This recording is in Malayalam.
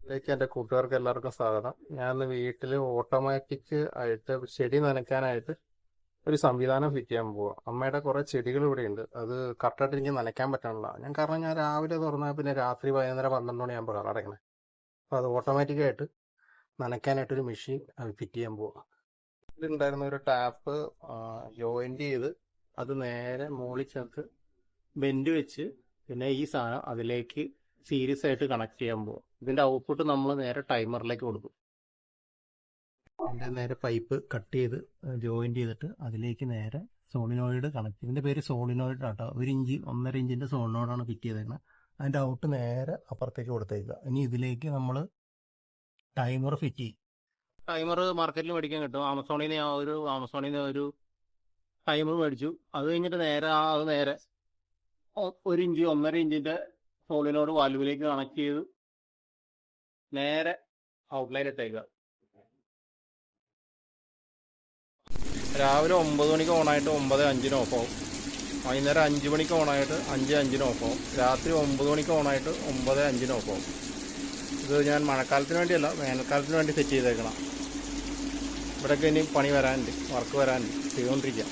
ഇതിലേക്ക് എൻ്റെ കൂട്ടുകാർക്ക് എല്ലാവർക്കും സ്വാഗതം. ഞാൻ ഇന്ന് വീട്ടിൽ ഓട്ടോമാറ്റിക് ആയിട്ട് ചെടി നനയ്ക്കാനായിട്ട് ഒരു സംവിധാനം ഫിറ്റ് ചെയ്യാൻ പോവാം. അമ്മയുടെ കുറേ ചെടികൾ ഇവിടെ ഉണ്ട്. അത് കറക്റ്റായിട്ട് എനിക്ക് നനയ്ക്കാൻ പറ്റണില്ല. കാരണം ഞാൻ രാവിലെ തുറന്നാൽ പിന്നെ രാത്രി 11-12 മണിയാകുമ്പോൾ കളറടയ്ക്കണേ. അപ്പോൾ അത് ഓട്ടോമാറ്റിക്കായിട്ട് നനയ്ക്കാനായിട്ടൊരു മെഷീൻ ഫിറ്റ് ചെയ്യാൻ പോവാം. ഇതിലുണ്ടായിരുന്ന ഒരു ടാപ്പ് ജോയിൻ്റ് ചെയ്ത് അത് നേരെ മുകളിൽ ചേർത്ത് ബെൻഡ് വെച്ച് പിന്നെ ഈ സാധനം അതിലേക്ക് സീരീസ് ആയിട്ട് കണക്ട് ചെയ്യാൻ പോകും. ഇതിൻ്റെ ഔട്ട്പുട്ട് നമ്മൾ നേരെ ടൈമറിലേക്ക് കൊടുക്കും. അതിൻ്റെ നേരെ പൈപ്പ് കട്ട് ചെയ്ത് ജോയിൻ്റ് ചെയ്തിട്ട് അതിലേക്ക് നേരെ സോളിനോയിഡ് കണക്ട്. ഇതിൻ്റെ പേര് സോളിനോയിഡ് ആട്ടോ. 1 ഇഞ്ച് 1.5 ഇഞ്ചിൻ്റെ സോളിനോയിഡാണ് ഫിറ്റ് ചെയ്തേക്കുന്നത്. അതിൻ്റെ ഔട്ട് നേരെ അപ്പുറത്തേക്ക് കൊടുത്തേക്കുക. ഇനി ഇതിലേക്ക് നമ്മൾ ടൈമർ ഫിറ്റ് ചെയ്യും. ടൈമർ മാർക്കറ്റിൽ മേടിക്കാൻ കിട്ടും. ആമസോണിൽ നിന്ന് ഒരു ടൈമർ മേടിച്ചു. അത് കഴിഞ്ഞിട്ട് നേരെ 1 ഇഞ്ച് 1.5 ഇഞ്ചിൻ്റെ സോളിനോട് വാൽവിലേക്ക് കണക്ട് ചെയ്ത് നേരെ ഔട്ട്ലൈൻ ഇട്ടേക്കുക. രാവിലെ 9 മണിക്ക് ഓണായിട്ട് 9:05 ഓഫ് ആവും. വൈകുന്നേരം 5 മണിക്ക് ഓണായിട്ട് 5:05 ഓഫ് ആവും. രാത്രി 9 മണിക്ക് ഓണായിട്ട് 9:05 ഓഫ് ആവും. ഇത് ഞാൻ മഴക്കാലത്തിന് വേണ്ടിയല്ല, വേനൽക്കാലത്തിന് വേണ്ടി സെറ്റ് ചെയ്തേക്കണം. ഇവിടെയൊക്കെ ഇനി പണി വരാനുണ്ട്, വർക്ക് വരാനുണ്ട്, ചെയ്തുകൊണ്ടിരിക്കുക.